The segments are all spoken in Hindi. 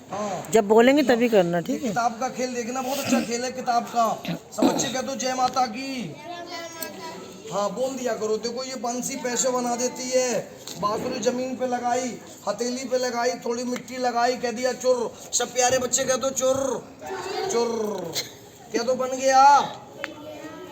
हाँ, जब बोलेंगे तभी करना, ठीक है। किताब का खेल देखना, बहुत अच्छा खेल है किताब का। सब बच्चे कह दो जय माता की। हाँ बोल दिया करो। देखो ये बंसी पैसे बना देती है। बांसुरी जमीन पे लगाई, हथेली पे लगाई, थोड़ी मिट्टी लगाई, कह दिया चुर। सब प्यारे बच्चे कह दो चुर चुर। कह दो बन गया।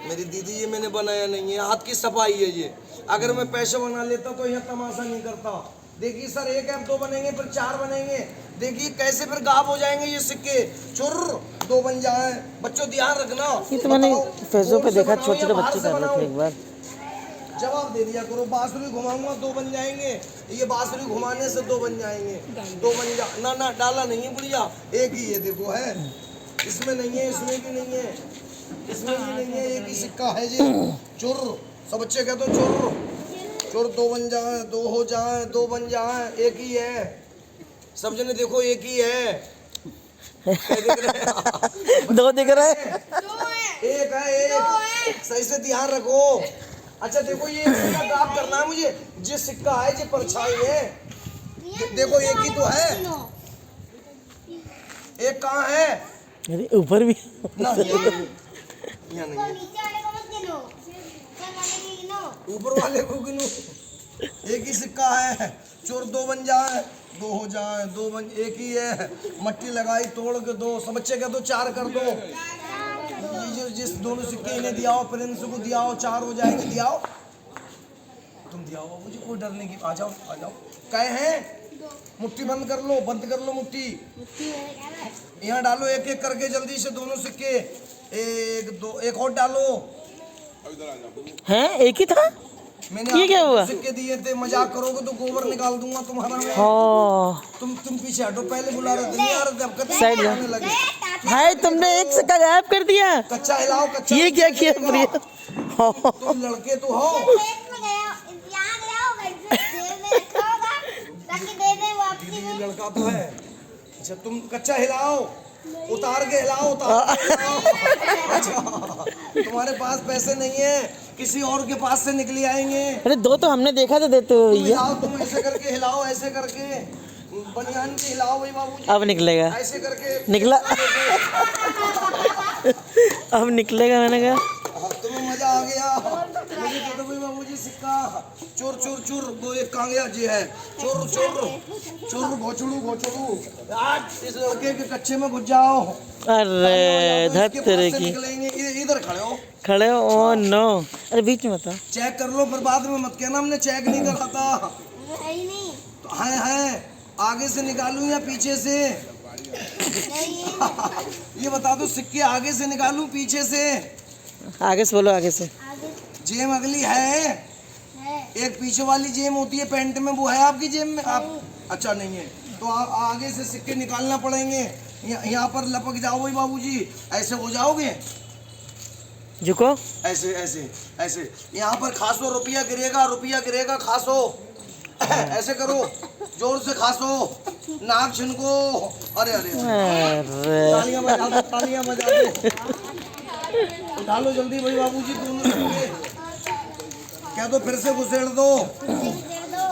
मेरी दीदी ये मैंने बनाया नहीं है, हाथ की सफाई है ये। अगर मैं पैसे बना लेता तो यह तमाशा नहीं करता। देखिए सर, एक ऐप दो बनेंगे, फिर चार बनेंगे। देखिए कैसे फिर गायब हो जाएंगे ये सिक्के। चुर दो बन जाए। बच्चों ध्यान रखना। ये तो मैंने फेसबुक पे देखा, छोटे छोटे बच्चे कर रहे थे एक बार। जवाब दे दिया करो। बांसुरी घुमाऊंगा दो बन जाएंगे। ये बांसुरी घुमाने से दो बन जाएंगे। दो बन जा ना ना, डाला नहीं है बुढ़िया, एक ही है। देखो है, इसमें नहीं है, इसमें भी नहीं है, इसमें भी नहीं है, एक ही सिक्का है जी। चुर। सब बच्चे कह दो चुर चुर। दो बन जाए, दो हो जाए, दो बन जाए, एक ही है। सब जने देखो एक ही है। दो दिख रहे हैं। एक है, एक। सही से ध्यान रखो। अच्छा देखो ये सिक्का गायब करना है मुझे। ये सिक्का है, ये परछाई है। देखो एक ही तो है, एक कहाँ है? अरे ऊपर भी ना यहाँ नहीं है। ऊपर वाले को गिनो। एक ही सिक्का है। चोर दो बन जाए, दो हो जाए, दो बन, एक ही है। मट्टी लगाई, तोड़ के दो। सब बच्चे कह दो चार कर दो। जिस दोनों सिक्के इन्हें दियाओ, प्रिंस को दियाओ, चार हो जाएंगे। दियाओ, तुम दियाओ मुझे, कोई डरने की। आ जाओ आ जाओ। कहे हैं मुट्ठी बंद कर लो, बंद कर लो मुट्ठी। यहाँ डालो एक एक करके जल्दी से दोनों सिक्के। एक दो, एक और डालो। हैं, एक ही था। मैंने ये क्या हुआ? सिक्के दिए थे, मजाक करोगे तो गोबर निकाल दूंगा तुम्हारा मैं। हाँ, तुम पीछे हटो, पहले बुला रहे थे नहीं आ रहे थे, अब कच्चा साइड हिलाने लगे। भाई तुमने एक सिक्का गायब कर दिया। कच्चा हिलाओ, कच्चा। ये क्या किया प्रिया? तुम लड़के तो हो। दीदी लड़का तो है। अच्छा तुम कच्चा हिलाओ, उतार के हिलाओ, उतार के हिलाओ। अच्छा तुम्हारे पास पैसे नहीं है, किसी और के पास से निकली आएंगे। अरे दो तो हमने देखा था देते हुए भैया। हिलाओ, तुम ऐसे करके हिलाओ, ऐसे करके बनियान के हिलाओ भाई बाबूजी। अब निकलेगा, ऐसे करके निकला। अब निकलेगा, मैंने कहा। तुम्हें मजा आ गया। मुझे दे दो भाई बाबूजी सिक्का। चोर चोर चोर। वो एक कहाँ गया? जी है। चोर चोर चोर। घोचड़ू घोचड़ू। आज इस लड़के के कच्चे में घुस जाओ। अरे धत तेरे की। निकलेंगे। इधर खड़े हो, खड़े हो। ओ नो, अरे बीच में बता। चेक कर लो, फिर बाद में मत कहना हमने चेक नहीं करा था। तो है आगे से निकालूं या पीछे से? ये बता दो, सिक्के आगे से निकालूं पीछे से? आगे से बोलो, आगे से। जेब अगली है, एक पीछे वाली जेब होती है पैंट में, वो है आपकी जेब में? आप अच्छा नहीं है तो आगे से सिक्के निकालना पड़ेंगे। यहाँ पर लपक जाओ भाई बाबूजी, ऐसे हो जाओगे। झुको, ऐसे ऐसे ऐसे। यहाँ पर खासो, रुपया गिरेगा, रुपया गिरेगा, खासो। ऐसे करो, जोर से खासो, नाक छिनको। अरे अरे तालियां बजा दो, तालियां बजा दो। उठा लो जल्दी भाई बाबूजी दोनों सिक्के। क्या दो, फिर से घुसेड़ दो।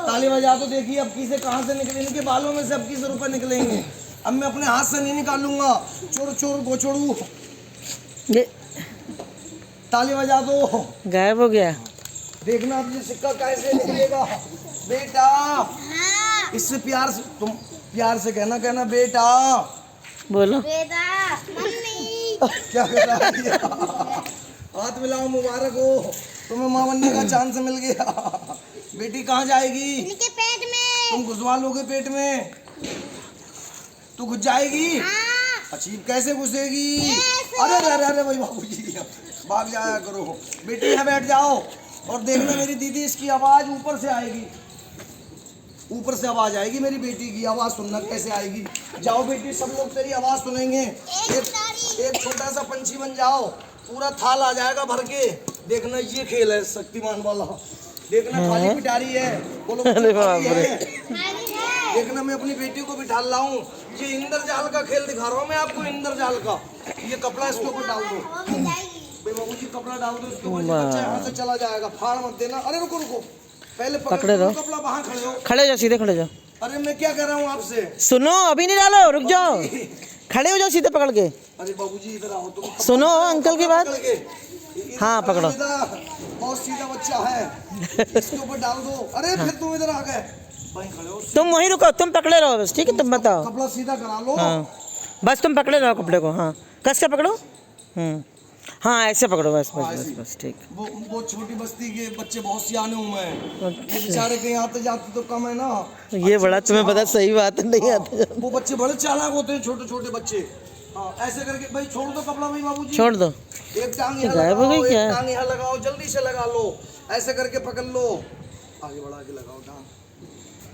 ताली बजा दो। देखिए अब की से कहाँ से निकले, इनके बालों में से अब की से रुपए निकलेंगे। अब मैं अपने हाथ से नहीं निकालूंगा। चोर चोर गोचड़ू। ताली बजा दो। गायब हो गया। देखना अब ये सिक्का कैसे निकलेगा। बेटा इससे प्यार से, तुम प्यार से कहना, कहना बेटा। बोलो बेटा, मम्मी। क्या कर रहा है? हाथ मिलाओ, मुबारक हो, तुम्हें माँ बनने का चांस मिल गया। बेटी कहाँ जाएगी? इनके पेट में। तुम घुसवा लोगे पेट में? तू घुस जाएगी? अच्छी कैसे घुसेगी? अरे अरे अरे भाई बाबूजी, भाग जाया करो। बेटी यहाँ बैठ जाओ और देखना मेरी दीदी, इसकी आवाज ऊपर से आएगी। ऊपर से आवाज आएगी, मेरी बेटी की आवाज सुनना कैसे आएगी। जाओ बेटी, सब लोग तेरी आवाज सुनेंगे। एक छोटा सा पंछी बन जाओ, पूरा थाल आ जाएगा भर के। देखना ये खेल है शक्तिमान वाला। देखना खाली पिटारी है, बोलो देखना मैं अपनी बेटी को बिठा लाऊं। ये इंद्रजाल का खेल दिखा रहा हूँ मैं आपको, इंद्रजाल का। ये कपड़ा इसके ऊपर डाल दो बाबू जी, कपड़ा डाल दो इसके ऊपर, बच्चा यहाँ से चला जाएगा। फाड़ मत देना। अरे रुको रुको, पहले पकड़े रहो। कपड़ा, वहाँ खड़े हो, खड़े जाओ, सीधे खड़े जाओ। अरे मैं क्या कर रहा हूँ आपसे? सुनो, अभी नहीं डालो, रुक जाओ, खड़े हो जाओ सीधे पकड़ के। अरे बाबूजी इधर आओ तुम। सुनो अंकल की बात। हाँ, पकड़ो। बहुत सीधा बच्चा है, इसके ऊपर डाल दो। अरे फिर तुम इधर आ गए, वहीं खड़े हो। तुम वहीं रुको, तुम पकड़े रहो बस, ठीक है? तुम बताओ। कपड़ा सीधा करा लो। हाँ, बस तुम पकड़े रहो कपड़े को। हाँ, कस के पकड़ो। हाँ, ऐसे पकड़ो, बस बस बस बस, ठीक। वो छोटी बस्ती के बच्चे बहुत सियाने हुए हैं, ये बेचारे कहीं आते जाते तो कम है ना। ये बड़ा तुम्हें पता, सही बात है, नहीं आते। वो बच्चे बड़े चालाक होते हैं, छोटे छोटे बच्चे। हाँ, ऐसे करके भाई छोड़ दो कपड़ा भाई बाबूजी। छोड़ दो। एक टांग यहाँ गायब हो लगाओ, गई क्या? एक टांग यहाँ लगाओ, जल्दी से लगा लो। ऐसे करके पकड़ लो, आगे बढ़ा के लगाओ टांग,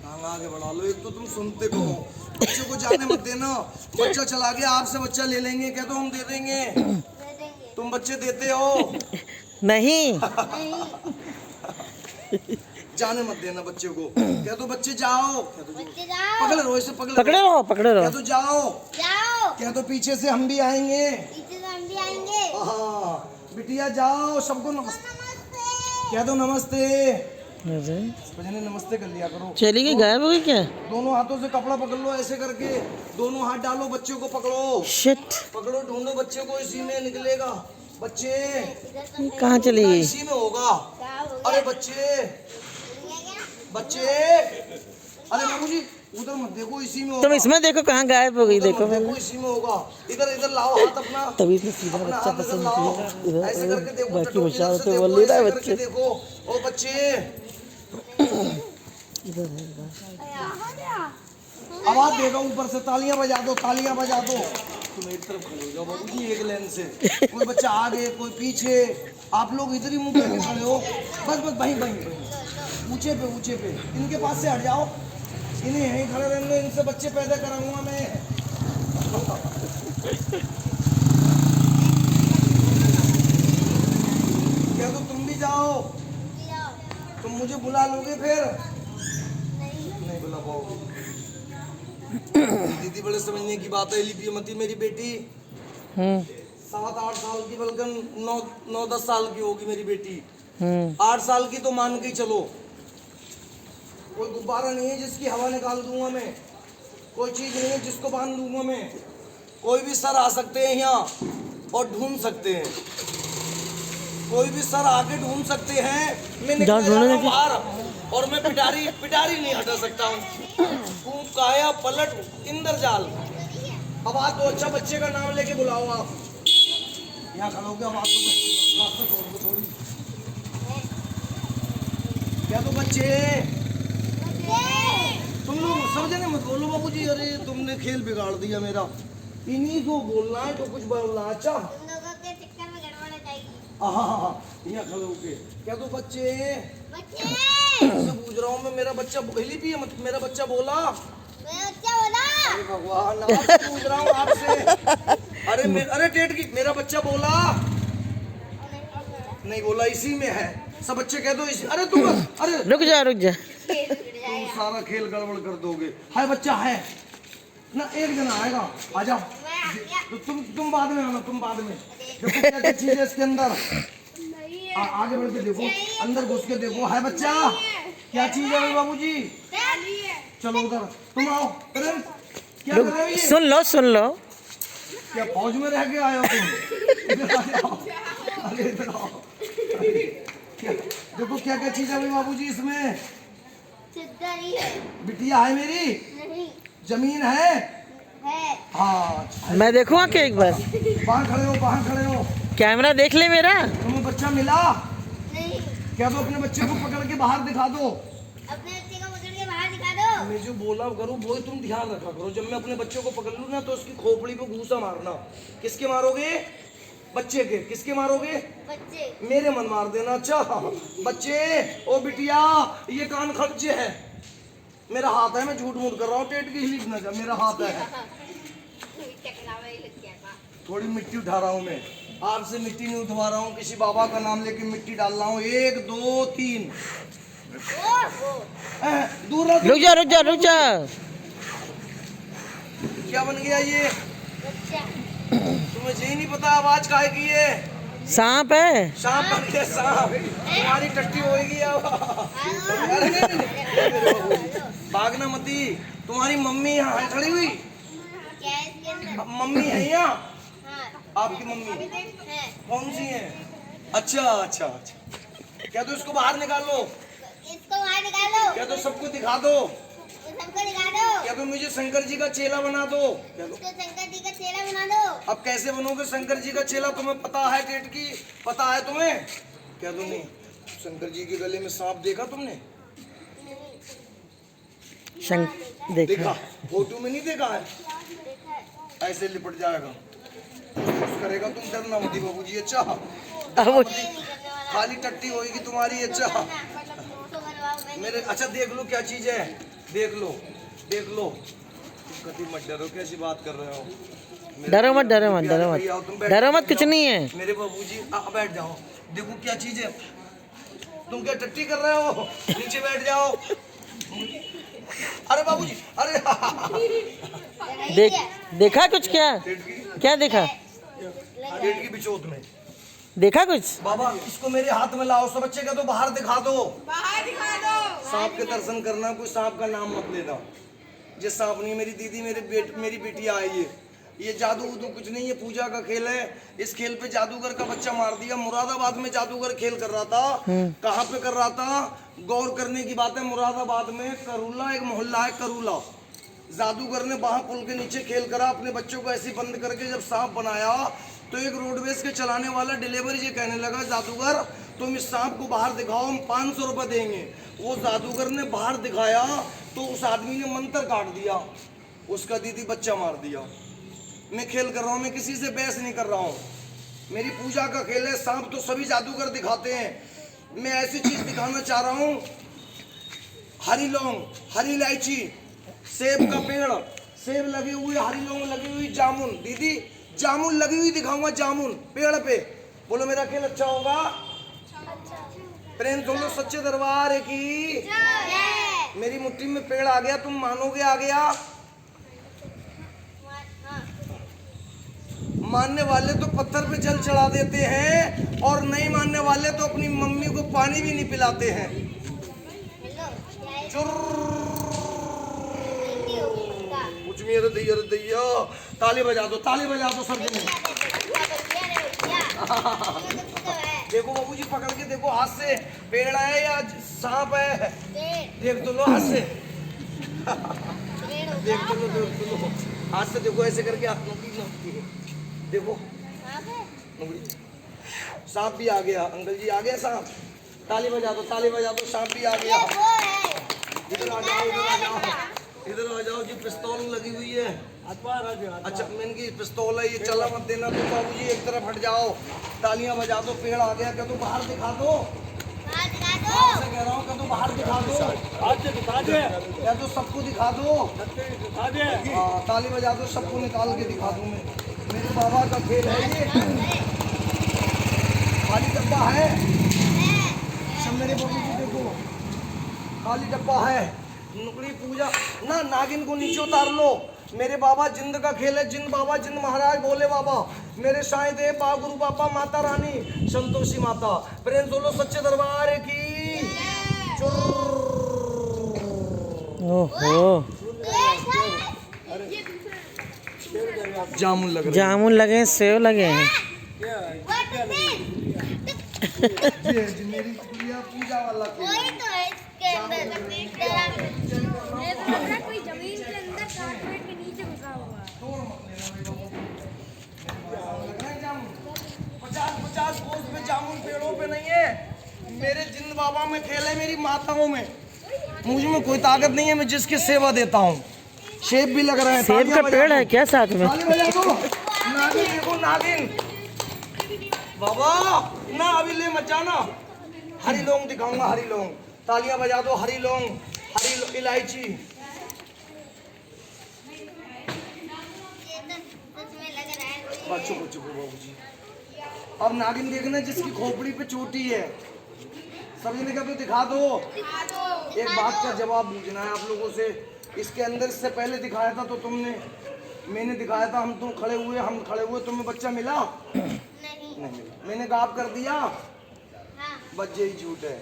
टांग आगे बढ़ा लो। एक तो तुम सुनते को हो, बच्चे को जाने मत देना। बच्चा चला गया, आपसे बच्चा ले लेंगे क्या? तो हम दे देंगे। तुम बच्चे देते हो नहीं। जाने मत देना बच्चे को। क्या तो बच्चे जाओ, क्या तो बच्चे जाओ, पकड़ रहो, इसे पकड़ पकड़े रहो, पकड़े क्या रहो। तो जाओ, जाओ, क्या तो पीछे से हम भी आएंगे। पीछे से हम भी आएंगे। हाँ बिटिया जाओ, सबको नमस्ते, नमस्ते। क्या तो नमस्ते। अरे, भजने नमस्ते कर लिया करो। चली गई, गायब हो गई क्या? दोनों हाथों से कपड़ा पकड़ लो, ऐसे करके दोनों हाथ डालो, बच्चे को पकड़ो, शिट, पकड़ो, ढूंढो बच्चे को, इसी में निकलेगा बच्चे, कहाँ चली गई? इसी में होगा। क्या हो गया? अरे बच्चे, क्या? बच्चे, अरे बाबूजी उधर मत देखो, इसी में तुम होगा। इसमें देखो कहाँ गायब हो गई, उधर देखो मत मैंने। देखो, इसी में होगा। इधर इधर लाओ हाथ अपना, तभी से सीधा अपना बच्चा हाथ इधर पसंद लाओ। किया। ऐसे करके देखो, बाकी टटोल, इधर से बशारतें देखो, बोल नहीं रहा है ऐसे करके बच्चे। देखो। ओ बच्चे, इधर है, आवाज देगा ऊपर से, तालियां बजा दो, तालियां बजा दो। तुम एक तरफ खड़े हो जाओ बाबूजी, एक लाइन से। कोई बच्चा आगे, कोई पीछे, आप लोग इधर ही मुंह करके खड़े हो। बस बस वहीं वहीं वहीं, ऊंचे पे ऊंचे पे। इनके पास से हट जाओ, इन्हें यहीं खड़े रहने दो, इनसे बच्चे पैदा कराऊंगा मैं। क्या तो तुम भी जाओ? तुम मुझे बुला लोगे फिर? नहीं बुला पाओगे। दीदी बड़े समझने की बात है, लिपियमती मेरी बेटी 7-8 साल की, बल्कि 9-10 साल की होगी मेरी बेटी। 8 साल की तो मान के ही चलो। कोई गुब्बारा नहीं है जिसकी हवा निकाल दूंगा मैं, कोई चीज नहीं है जिसको बांध दूंगा मैं। कोई भी सर आ सकते हैं यहाँ और ढूंढ सकते हैं, कोई भी सर आके ढूंढ सकते हैं। मैं निकल जा रहा हूं बाहर और मैं पिटारी नहीं हटा सकता हूँ। तू काया पलट इंद्रजाल। अब आप तो अच्छा बच्चे का नाम लेके बुलाओ। आप यहाँ खड़े हो गए, अब आप तो रास्ता छोड़ दो थोड़ी। क्या तो बच्चे, तुम लोग समझे मत बोलो बाबूजी। अरे तुमने खेल बिगाड़ दिया मेरा। इन्हीं को बोलना है जो कुछ बोलना। अच्छा तुम लोगों के चक्कर में गड़बड़ हो जाएगी। हाँ, यहाँ खड़े होके। क्या तो बच्चे, बच्चे, से पूछ रहा हूँ मैं, मेरा बच्चा हिली भी है, मेरा बच्चा बोला? मैं बच्चा बोला। अरे भगवान, आपसे पूछ रहा हूँ आपसे। अरे टेट की, मेरा बच्चा बोला? नहीं बोला, इसी में है। सब बच्चे कह दो इसी। अरे तुम, अरे रुक जा, रुक जा। तुम सारा खेल गड़बड़ कर दोगे। है बच्चा है ना, एक जना आएगा, आ जाओ। तो तुम बाद में आना, तुम बाद में। देखो क्या क्या चीज है इसके अंदर। आगे बढ़ के देखो, अंदर घुस के देखो। है बच्चा, क्या चीज है बाबूजी? चलो उधर, तुम आओ। अरे क्या कर रहे हो ये? सुन लो, सुन लो। क्या फौज में रह के आए हो तुम? इधर आ जाओ। अरे इधर आओ। देखो क्या क्या चीज है बाबूजी इसमें। बिटिया है मेरी, नहीं जमीन है। है। हाँ, मैं देखूँ आके एक बार? बाहर खड़े हो, बाहर खड़े हो। कैमरा देख ले मेरा। तुम्हें बच्चा मिला? नहीं, क्या तो अपने बच्चे को पकड़ के बाहर दिखा दो। अपने बच्चे को पकड़ के बाहर दिखा दो। मैं जो बोला करो वो ही तुम ध्यान रखा करो। जब मैं अपने बच्चे को पकड़ लूँ ना तो उसकी खोपड़ी पे घूसा मारना। किसके मारोगे? बच्चे के। किसके मारोगे? बच्चे। मेरे मन मार देना। अच्छा बच्चे, ओ बिटिया, ये कान खर्चे है। मेरा हाथ है, मैं झूठ मूठ कर रहा हूँ, टेट की हिली न जा, मेरा हाथ है। थोड़ी मिट्टी उठा रहा हूँ मैं, आपसे मिट्टी नहीं उठवा रहा हूँ, किसी बाबा का नाम लेके मिट्टी डाल रहा हूँ। 1 2 3। दूर रहो। रुक जा, रुक जा, रुक जा। क्या बन गया ये? बच्चा। तुम्हें यही नहीं पता आवाज काहे की है? सांप है। सांप बन गया, सांप। तुम्हारी टट्टी होएगी अब। अरे नहीं, नहीं, नहीं, नहीं, नहीं, नहीं, नहीं, नहीं, नहीं, भागना मती। तुम्हारी मम्मी यहाँ है खड़ी हुई? क्या है इसके अंदर? मम्मी है यहाँ? हाँ आपकी मम्मी है। कौन सी है? अच्छा अच्छा अच्छा। क्या तो इसको बाहर निकालो, इसको बाहर निकालो, क्या तो सबको दिखा दो, सबको दिखा दो, क्या तो मुझे शंकर जी का चेला बना दो। क्या तो इसको शंकर जी का चेला बना दो। अब कैसे बनोगे शंकर जी का चेला? तुम्हें पता है टेट की? पता है तुम्हें? क्या तुम नहीं शंकर जी के गले में सांप देखा तुमने? देखा? देखा फोटो में नहीं देखा है? देखा है। ऐसे लिपट जाएगा, कुछ करेगा तुम डरना मती बाबूजी। अच्छा अब वो ये नहीं करने वाला। खाली टट्टी होगी तुम्हारी। अच्छा तो बनवाओ, मैं मेरे अच्छा देख लो क्या चीज है, देख लो देख लो। कभी मत डरो, कैसी बात कर रहे हो? मेरे डरो मत, डरो मत, प्यारे डरो भैया हो, तुम मत, बैठ डरो मत, बैठ कुछ जाओ। नहीं है। मेरे बाबूजी बैठ जाओ। देखो क्या चीज है। तुम क्या टट्टी कर रहे हो? नीचे बैठ जाओ। अरे बाबूजी अरे देख देखा कुछ? क्या टेट की क्या देखा? टेट की बिचौत में। देखा कुछ? बाबा इसको मेरे हाथ में लाओ। सब बच्चे का तो बाहर दिखा दो, बाहर दिखा दो। सांप के दर्शन करना। कोई सांप का नाम मत लेना। ये सांप नहीं, मेरी दीदी मेरी बेटियां आई है। ये जादू वूदू कुछ नहीं, ये पूजा का खेल है। इस खेल पे जादूगर का बच्चा मार दिया। मुरादाबाद में जादूगर खेल कर रहा था। कहाँ पे कर रहा था? गौर करने की बात है, मुरादाबाद में करूला एक मोहल्ला है, करूला। जादूगर ने वहां पुल के नीचे खेल करा। अपने बच्चों को ऐसे बंद करके जब सांप बनाया तो एक रोडवेज के चलाने वाला डिलीवरी ये कहने लगा, जादूगर तुम इस सांप को बाहर दिखाओ, हम 500 रुपये देंगे। वो जादूगर ने बाहर दिखाया तो उस आदमी ने मंत्र काट दिया, उसका दीदी बच्चा मार दिया। मैं खेल कर रहा हूँ, मैं किसी से बहस नहीं कर रहा हूँ। मेरी पूजा का खेल है। सांप तो सभी जादूगर दिखाते हैं। मैं ऐसी चीज दिखाना चाह रहा हूँ। हरी लौंग, हरी इलायची, सेब का पेड़, सेब लगे हुए, हरी लौंग लगी हुई, जामुन। दीदी जामुन लगी हुई दिखाऊंगा, जामुन पेड़ पे। बोलो मेरा खेल अच्छा होगा? प्रेम बोलो सच्चे दरबार की। मेरी मुट्ठी में पेड़ आ गया, तुम मानोगे आ गया? मानने वाले तो पत्थर पे जल चढ़ा देते हैं और नहीं मानने वाले तो अपनी मम्मी को पानी भी नहीं पिलाते हैं। कुछ भी अरे दैया ताली बजा दो, ताली बजा दो सब जने। देखो बाबूजी पकड़ के देखो, हाथ से पेड़ है या सांप है? देख तो लो हाथ से। देख तो लो हाथ से। देखो ऐसे करके हाथ नोकी देखो, सांप भी आ गया। अंकल जी आ गया सांप। ताली बजा दो, ताली बजा दो, सांप भी आ गया। इधर आ जाओ, इधर आ जाओ, इधर आ जाओ जी। पिस्तौल लगी हुई है। अच्छा मैंने की पिस्तौल है, ये चला मत देना। तो बाबूजी एक तरफ हट जाओ, तालियां बजा दो। पेड़ आ गया, क्या तो बाहर दिखा दो। आपसे कह रहा हूँ, क्या तो बाहर दिखा दो, या तो सबको दिखा दो। हाँ ताली बजा दो, सबको निकाल के दिखा दूँ मैं। मेरे बाबा का खेल है ये। खाली डब्बा है सब मेरे बाबूजी। देखो खाली डब्बा है। नुकड़ी पूजा ना, नागिन को नीचे उतार लो। मेरे बाबा जिंद का खेल है। जिंद बाबा, जिंद महाराज, भोले बाबा, मेरे साईं देव, बा गुरु बाबा, माता रानी, संतोषी माता। प्रेम बोलो सच्चे दरबार की। ओहो, जामुन लग रहे जामुन लगे हैं, सेब लगे हैं। जी मेरी पूजा वाला खेल। वही तो है इसके अंदर। कोई जमीन के अंदर कारपेट के नीचे घुसा हुआ है। 50 कोस पे जामुन पेड़ों पे नहीं है। मेरे जिंद बाबा में खेल है, मेरी माताओं में। मुझ में कोई ताकत नहीं है, मैं जिसकी सेवा देता हूँ। सेब भी लग रहे हैं। सेब का पेड़ है क्या साथ में? ताली बजा दो। नागिन देखो, नागिन बाबा ना, अभी ले मत जाना। हरी लौंग दिखाऊंगा, हरी लौंग। तालियां बजा दो। हरी लौंग, हरी इलायची। चुप चुप बाबूजी। अब नागिन देखना जिसकी खोपड़ी पे चोटी है। सभी ने कहा तो दिखा दो। एक बात का जवाब पूछना है आप लोगों से। इसके अंदर से पहले दिखाया था तो तुमने, मैंने दिखाया था, हम तुम खड़े हुए, हम खड़े हुए, तुम्हें बच्चा मिला? नहीं नहीं मिला। मैंने गाप कर दिया, हाँ बच्चे ही झूठ है।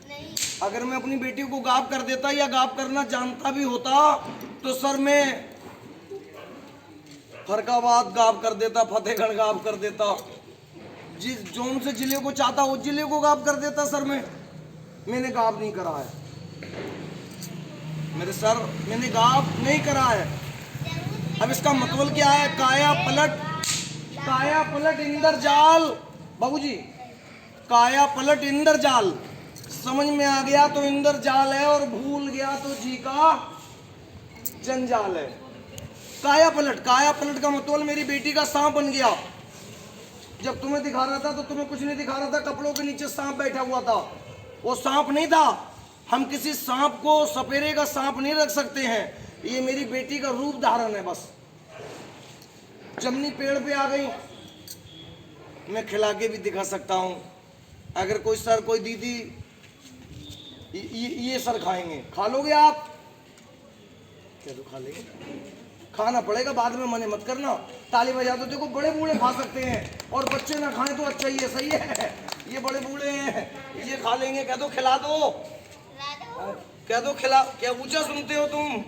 नहीं अगर मैं अपनी बेटी को गायब कर देता या गायब करना जानता भी होता तो सर मैं फरकाबाद गायब कर देता, फतेहगढ़ गायब कर देता, जिस जोन से जिले को चाहता उस जिले को गायब कर देता सर। मैंने गायब नहीं करा है मेरे सर, मैंने गायब नहीं करा है। अब इसका मतलब क्या है? काया पलट इंद्रजाल बाबूजी, काया पलट इंद्रजाल। समझ में आ गया तो इंद्रजाल है, और भूल गया तो जी का जंजाल है। काया पलट का मतलब मेरी बेटी का सांप बन गया। जब तुम्हें दिखा रहा था तो तुम्हें कुछ नहीं दिखा रहा था, कपड़ों के नीचे सांप बैठा हुआ था। वो सांप नहीं था। हम किसी सांप को सपेरे का सांप नहीं रख सकते हैं। ये मेरी बेटी का रूप धारण है बस। जमनी पेड़ पे आ गई, मैं खिला के भी दिखा सकता हूँ। अगर कोई सर कोई दीदी ये सर खाएंगे, खा लोगे आप? क्या तो खा लेंगे, खाना पड़ेगा, बाद में मने मत करना। ताली बजा दो। देखो बड़े बूढ़े खा सकते हैं और बच्चे ना खाएं तो अच्छा ही है, सही है। ये बड़े बूढ़े हैं, ये खा लेंगे। कह दो खिला दो, कह दो खिला। क्या ऊंचा सुनते हो तुम?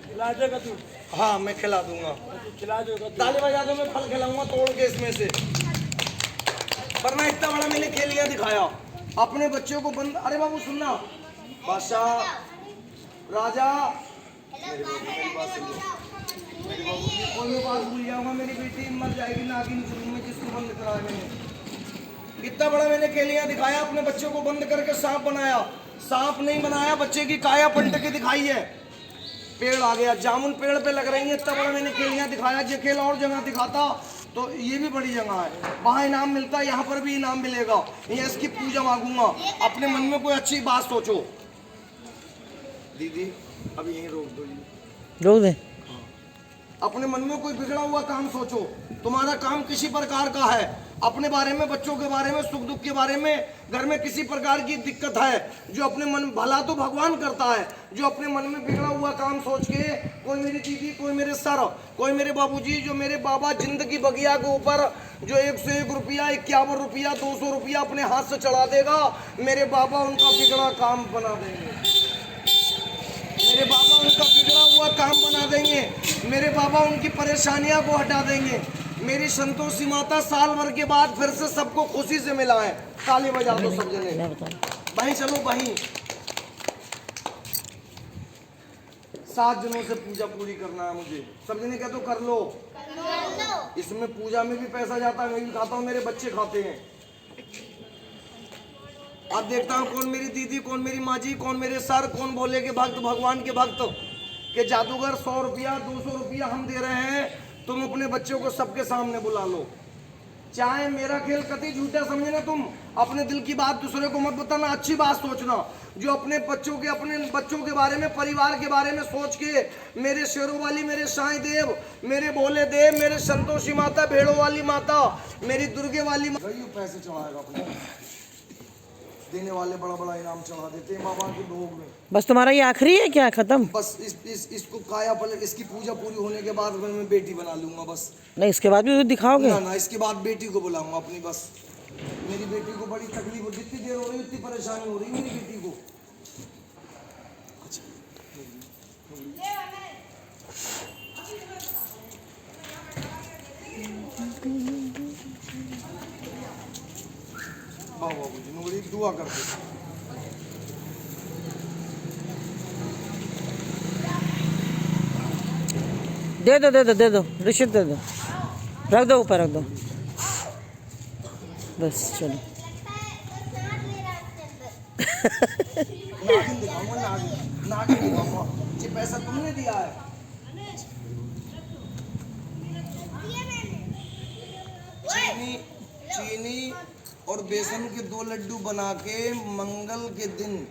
खिला देगा तू? हाँ मैं खिला दूंगा। खिला देगा? ताली बजा दो, मैं फल खिलाऊंगा तोड़ के इसमें से। वरना इतना बड़ा मैंने खेलिया दिखाया अपने बच्चों को बंद। अरे बाबू सुनना, बादशाह राजा कोई मैं बात भूल जाऊंगा, मेरी बेटी मर जाएगी नागिन जुल्म में जिसको बंद कराया मैंने। इतना बड़ा मैंने खेलिया दिखाया, अपने बच्चों को बंद करके सांप बनाया। सांप नहीं बनाया, बच्चे की काया पलट के दिखाई है। पेड़ आ गया, जामुन पेड़ पे लग रही है। इतना बड़ा मैंने खेलिया दिखाया। ये खेल और जगह दिखाता तो ये भी बड़ी जगह है, वहाँ इनाम मिलता है, यहाँ पर भी इनाम मिलेगा। ये इसकी पूजा मांगूंगा। अपने मन में कोई अच्छी बात सोचो। दीदी अब यहीं रोक दो, रोक दे। अपने मन में कोई बिगड़ा हुआ काम सोचो। तुम्हारा काम किसी प्रकार का है, अपने बारे में, बच्चों के बारे में, सुख दुख के बारे में, घर में किसी प्रकार की दिक्कत है, जो अपने मन, भला तो भगवान करता है, जो अपने मन में बिगड़ा हुआ काम सोच के, कोई मेरी दीदी, कोई मेरे सर, कोई मेरे बाबूजी, जो मेरे बाबा जिंदगी बगिया के ऊपर जो 101 रुपया, 51 रुपया, 200 रुपया अपने हाथ से चढ़ा देगा, मेरे बाबा उनका बिगड़ा काम बना देंगे। मेरे बाबा उनका बिगड़ा हुआ काम बना देंगे। मेरे बाबा उनकी परेशानियां को हटा देंगे। मेरी संतोषी माता साल भर के बाद फिर से सबको खुशी से मिला है। ताली बजा दो सब जने। वहीं चलो वहीं। 7 जनों से पूजा पूरी करना है मुझे। सब जने क्या तो कर लो। इसमें पूजा में भी पैसा जाता है, मैं भी खाता हूँ, मेरे बच्चे खाते हैं। अब देखता हूँ कौन मेरी दीदी, कौन मेरी माँ जी, कौन मेरे सर, कौन भोले के भक्त, भगवान के भक्त के जादूगर। 100 रुपया 200 रुपया हम दे रहे हैं, तुम अपने बच्चों को सबके सामने बुला लो। चाहे मेरा खेल कति झूठा समझे ना, तुम अपने दिल की बात दूसरे को मत बताना, अच्छी बात सोचना। जो अपने बच्चों के बारे में, परिवार के बारे में सोच के, मेरे शेरों वाली, मेरे साईं देव, मेरे भोले देव, मेरे संतोषी माता, भेड़ों वाली माता, मेरी दुर्गे वाली पैसे चढ़ाएगा अपने देने वाले, बड़ा बड़ा इनाम चढ़ा देते हैं बाबा के भोग में। बस तुम्हारा ये आखिरी है क्या? खत्म? बस इसको काया पलट, इसकी पूजा पूरी होने के बाद मैं बेटी बना लूंगा बस। नहीं, इसके बाद भी तो दिखाओगे? ना, इसके बाद बेटी को बुलाऊंगा अपनी। बस मेरी बेटी को बड़ी तकलीफ हो, जितनी देर हो रही उतनी परेशानी हो रही मेरी बेटी को। बाबूजी दुआ करते। दे दो, दे दो, दे दो, रिश्वत दे दो, रख दो ऊपर, रख दो बस। चलो नागिन दिखाऊंगा, नागिन दिखाऊंगा। ये पैसा तुमने दिया है। चीनी और बेसन के 2 लड्डू बना के मंगल के दिन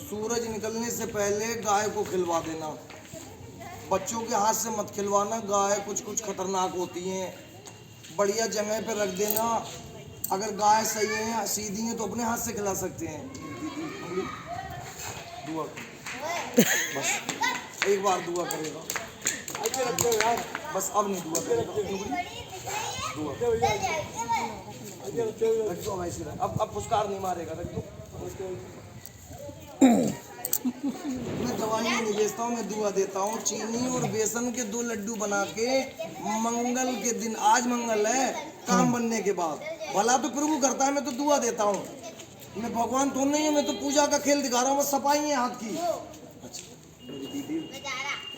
सूरज निकलने से पहले गाय को खिलवा देना। बच्चों के हाथ से मत खिलवाना, गाय कुछ खतरनाक होती हैं। बढ़िया जगह पे रख देना। अगर गाय सही है, सीधी है तो अपने हाथ से खिला सकते हैं। दुआ बस एक बार दुआ करेगा, बस अब नहीं दुआ करेगा। दुआ रख दो वैसे, अब पुरस्कार नहीं मारेगा, रख दो। मैं दवाइयाँ नहीं बेचता हूँ, मैं दुआ देता हूँ। चीनी और बेसन के 2 लड्डू बना के मंगल के दिन, आज मंगल है, काम बनने के बाद भला तो प्रभु करता है, मैं तो दुआ देता हूँ। मैं भगवान तो नहीं है, मैं तो पूजा का खेल दिखा रहा हूँ, बस सफाई है हाथ की।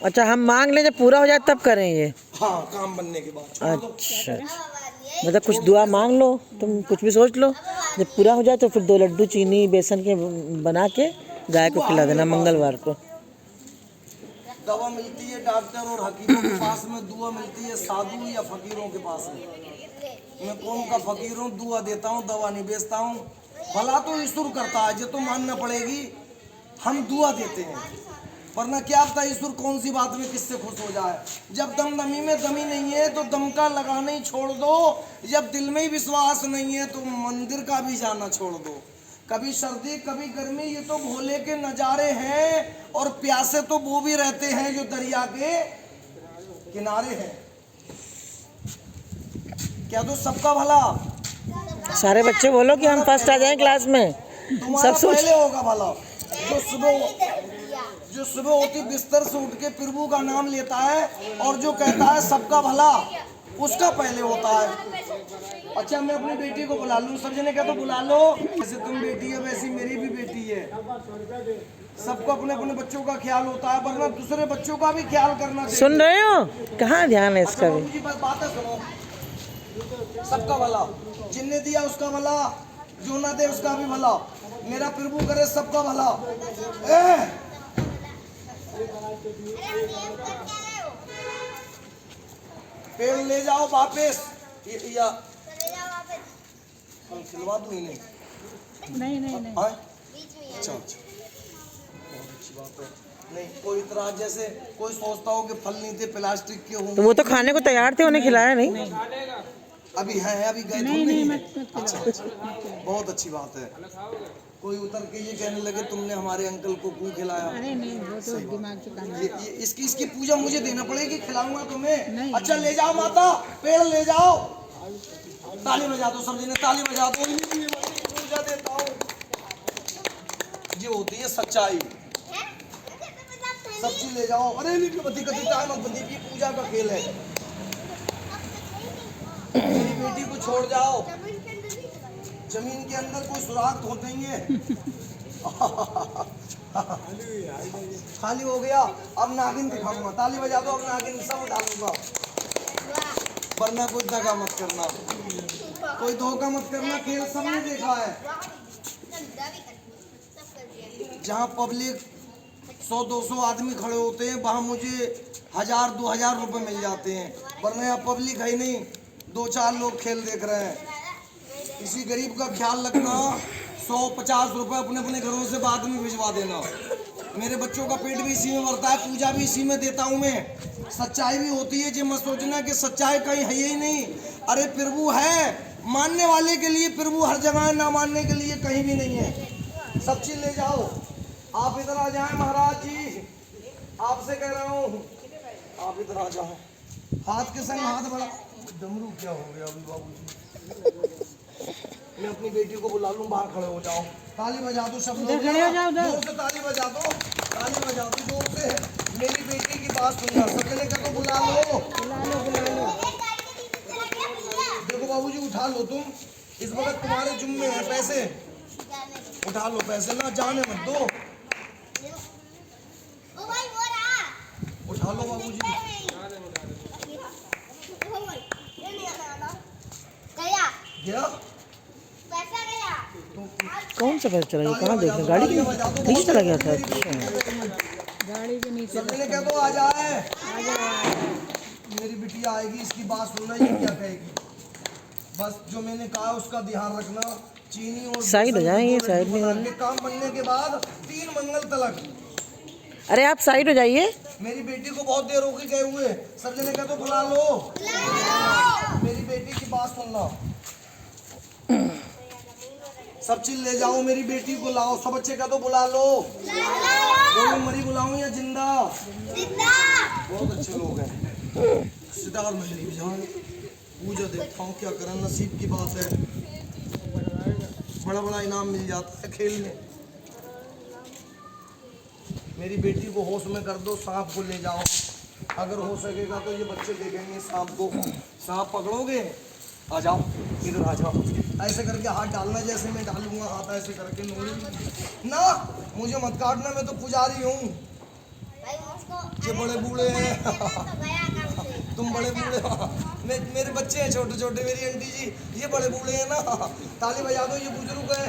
अच्छा, हम मांग लें जब पूरा हो जाए तब करें ये? हाँ, काम बनने के बाद। अच्छा, मतलब कुछ दुआ मांग लो, तुम कुछ भी सोच लो, जब पूरा हो जाए तो फिर 2 लड्डू चीनी बेसन के बना के गाय को खिला देना मंगलवार को। दवा मिलती है डॉक्टर और हकीमों के पास में, दुआ मिलती है साधु या फकीरों के पास में। मैं कौन का फकीर हूँ, दुआ देता हूँ, दवा नहीं बेचता हूँ। भला तो ईश्वर करता है, जो तो मानना पड़ेगी, हम दुआ देते हैं। वरना क्या पता ईश्वर कौन सी बात में किससे खुश हो जाए। जब दमदमी में दमी नहीं है तो दमका लगाना ही छोड़ दो। जब दिल में ही विश्वास नहीं है तो मंदिर का भी जाना छोड़ दो। कभी सर्दी कभी गर्मी, ये तो भोले के नज़ारे हैं। और प्यासे तो वो भी रहते हैं जो दरिया के किनारे हैं। क्या तो सबका भला। सारे बच्चे बोलो कि हम फर्स्ट आ जाएं क्लास में। तुम्हारा सब सोच पहले होगा भला। जो सुबह होती बिस्तर से उठ के प्रभु का नाम लेता है और जो कहता है सबका भला, उसका पहले होता है। अच्छा, मैं अपनी बेटी को बुला लूं? सब जने क्या तो बुला लो। जैसे तुम बेटी है वैसी मेरी भी बेटी है। सबको अपने अपने बच्चों का ख्याल होता है, वरना दूसरे बच्चों का भी ख्याल करना चाहिए। सुन रहे हो? कहाँ ध्यान है इसका भी? बाबूजी, बस बातें सुनो। सबका भला, जिनने दिया उसका भला, जो ना दे उसका भी भला। मेरा प्रभु करे सबका भला। पेड़ ले जाओ वापस, या हम खिलवा दूं? नहीं। अच्छा, बहुत अच्छी बात है। नहीं कोई इतराज, जैसे कोई सोचता हो कि फल नहीं थे, प्लास्टिक के होंगे। तो वो तो खाने को तैयार थे, उन्हें खिलाया नहीं? अभी है, अभी गए नहीं। अच्छा, बहुत अच्छी बात है। कोई उतर के ये कहने लगे तुमने हमारे अंकल को क्यों खिलाया? अरे नहीं, वो तो दिमाग से काम है। इसकी पूजा मुझे देना पड़ेगी, खिलाऊंगा तुम्हें। अच्छा, ले जाओ माता, पेड़ ले जाओ। ताली बजा दो सब जने, ताली बजा दो। पूजा देता हूँ। ये होती है सच्चाई। सब चीज ले जाओ। अरे नहीं, की पूजा का खेल है। मेरी बेटी को छोड़ जाओ। जमीन के अंदर कोई सुराख तो नहीं है। खाली हो गया। अब नागिन दिखाऊंगा। ताली बजा दो, अब नागिन सब उठा लूंगा। वरना कोई दगा मत करना, कोई धोखा मत करना। खेल सबने देखा है। जहाँ पब्लिक 100-200 आदमी खड़े होते हैं, वहाँ मुझे 1000-2000 रुपए मिल जाते हैं। वरना यहाँ पब्लिक है ही नहीं, 2-4 लोग खेल देख रहे हैं। किसी गरीब का ख्याल रखना। 100-50 रुपए अपने अपने घरों से बाद में भिजवा देना। मेरे बच्चों का पेट भी इसी में भरता है, पूजा भी इसी में देता हूँ मैं। सच्चाई भी होती है, जो मत सोचना कि सच्चाई कहीं है ही नहीं। अरे प्रभु है, मानने वाले के लिए प्रभु हर जगह है, ना मानने के लिए कहीं भी नहीं है। सब चीज ले जाओ। आप इधर आ जाए महाराज जी, आपसे कह रहा हूँ, आप इधर आ जाओ। हाथ के संग हाथ बढ़ा। डमरू क्या हो गया अभी बाबूजी? मैं अपनी बेटी को बुला लूं, बाहर खड़े हो जाओ। ताली बजा दो सब लोग, जोर से ताली बजा दो, ताली बजा दो जोर से। मेरी बेटी की बात सुनना। सकले का तो बुला लो। देखो बाबूजी, उठा लो तुम, इस वक्त तुम्हारे जुम्मे है। पैसे उठा लो, पैसे ना जाने मत दो। उठा लो बाबूजी। गया कौन सा पैसा चला गया? कहाँ देख रहे? गाड़ी के नीचे चला गया था। गाड़ी के नीचे सबने क्या तो आ जाए। मेरी बिटिया आएगी, इसकी बात सुनना, ये क्या कहेगी। बस जो मैंने कहा उसका ध्यान रखना। चीनी और साइड हो जाएंगे, साइड में वाले काम बनने के बाद 3 मंगल तलक। अरे आप साइड हो जाइए। मेरी बेटी को बहुत देर होगी गए हुए। सब जने क्या तो बुला लो। मेरी बेटी की बात सुनना। सब चीज ले जाओ, मेरी बेटी को लाओ। सब बच्चे का तो बुला लो। बोलो मरी बुलाऊं या जिंदा? बहुत अच्छे लोग हैं। सितार मेरी जान, पूजा देखता हूँ क्या करना, नसीब की बात है। बड़ा बड़ा इनाम मिल जाता है खेल में। मेरी बेटी को होश में कर दो, सांप को ले जाओ, अगर हो सकेगा तो ये बच्चे देखेंगे सांप को। सांप पकड़ोगे, आ जाओ इधर आ जाओ, ऐसे करके हाथ डालना, जैसे मैं डालूंगा हाथ ऐसे करके। ना मुझे मत काटना, मैं तो पुजारी हूँ। भाई उसको ये बड़े बूढ़े हैं। तो गया काम से। तुम बड़े बूढ़े हो। मेरे बच्चे हैं छोटे छोटे, मेरी आंटी जी ये बड़े बूढ़े हैं ना। ताली बजा दो, ये बुजुर्ग है।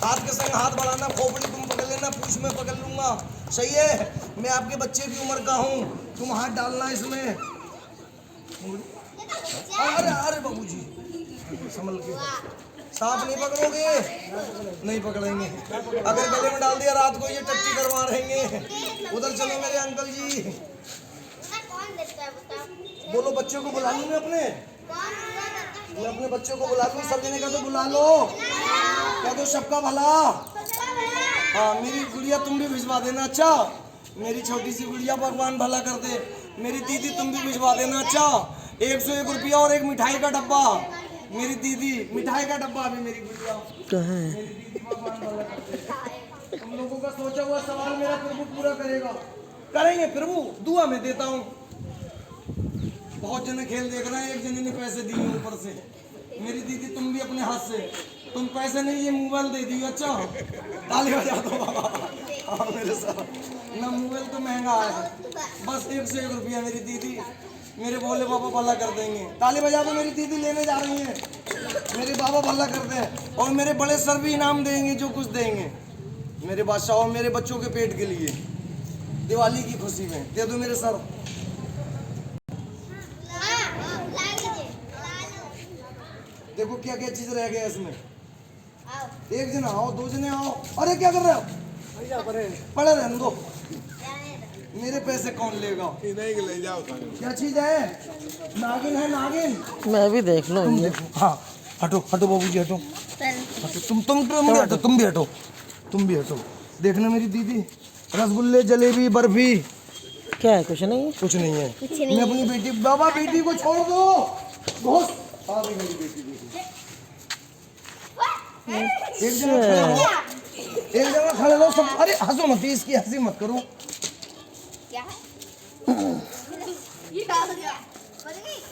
हाथ के संग हाथ बढ़ाना, खोपड़ी तुम पकड़ लेना, पूछ में पकड़ लूंगा। सही है, मैं आपके बच्चे की उम्र का हूँ, तुम हाथ डालना इसमें। अरे अरे बाबूजी संभल के, सांप नहीं पकड़ोगे? नहीं पकड़ेंगे, अगर गले में डाल दिया रात को ये टट्टी करवा रहेंगे। उधर चलो मेरे अंकल जी। कौन देता है बताओ? बोलो बच्चे को बुला लूँ मैं अपने, कौन देता है? मैं अपने बच्चे को बुला लूँ। सब जने का तो बुला लो, क्या दो सबका भला। हाँ मेरी गुड़िया तुम भी भिजवा देना। अच्छा मेरी छोटी सी गुड़िया, भगवान भला कर दे। मेरी दीदी तुम भी भिजवा देना। अच्छा 101 रुपया और एक मिठाई का डब्बा। मेरी दीदी मिठाई का डब्बा भी मेरी गुड़िया। कहाँ है? मेरी दीदी भगवान भला कर दे। तुम लोगों का सोचा हुआ सवाल मेरा प्रभु पूरा करेगा। करेंगे प्रभु, दुआ में देता हूँ। बहुत जने खेल देख रहे हैं, एक जने ने पैसे दिए ऊपर से। मेरी दीदी तुम भी अपने हाथ से, तुम पैसे नहीं ये मोबाइल दे दियो। अच्छा ताली बजा दो हाँ मेरे साथ ना, मोबाइल तो महंगा है, बस 101 रुपया। मेरी दीदी मेरे भोले बाबा भला कर देंगे। ताली बजा दो, मेरी दीदी लेने जा रही है, मेरे बाबा भला कर दें। और मेरे बड़े सर भी इनाम देंगे, जो कुछ देंगे मेरे बादशाह, और मेरे बच्चों के पेट के लिए दिवाली की खुशी में दे दो मेरे सर। देखो क्या क्या चीज रह गया इसमें। एक जना आओ, दो जने आओ। अरे क्या कर रहे हो? पड़े रहने दो, मेरे पैसे कौन लेगा? ले जाओ। क्या चीज है? नागिन है, नागिन। मैं भी देख लूँ ये। हाँ हटो हटो बाबूजी हटो, हटो तुम भी हटो, तुम भी हटो, तुम भी हटो। देखना मेरी दीदी, रसगुल्ले जलेबी बर्फी। क्या है? कुछ नहीं है। कुछ नहीं है। मैं अपनी बेटी, बाबा बेटी को छोड़ दो। बहुत आ गई मेरी बेटी। एक जगह खड़े हो, एक जगह खड़े रहो सब। अरे हंसो मत, इसकी हंसी मत करो। क्या है? ये क्या हो गया?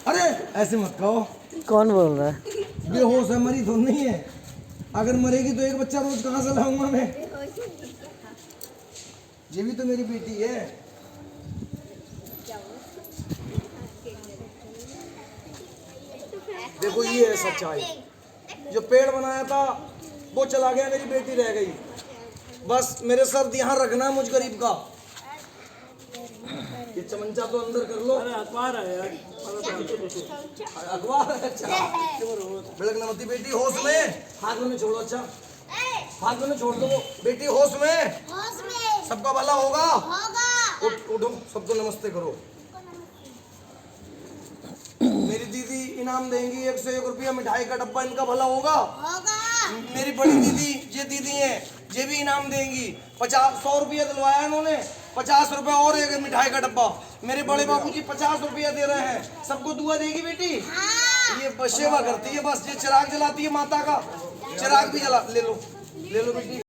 अरे ऐसे मत कहो, कौन बोल रहा है? बेहोश है, मरी तो नहीं है। अगर मरेगी तो एक बच्चा रोज कहाँ से लाऊंगा मैं? ये भी तो मेरी बेटी है। देखो ये है सच्चाई। जो पेड़ बनाया था वो चला गया, मेरी बेटी रह गई। बस मेरे सर यहाँ रखना मुझ गरीब का। ये चमचा तो अंदर कर लो। अखबार है यार, अखबार है। अच्छा बिलकना मत बेटी, होश में। हाथ में छोड़ो। अच्छा हाथ में छोड़ दो बेटी, होश में। सबका भला होगा। उठो सबको नमस्ते करो। मेरी दीदी इनाम देंगी 101 रुपया, मिठाई का डब्बा, इनका भला होगा। मेरी बड़ी दीदी, ये दीदी है, ये भी इनाम देंगी। 100 रुपया दिलवाया इन्होंने, 50 रुपया और एक मिठाई का डब्बा। मेरे बड़े बाबूजी 50 रुपया दे रहे हैं। सबको दुआ देगी बेटी। ये सेवा करती है, बस ये चिराग जलाती है माता का। चिराग भी जला, ले लो बेटी।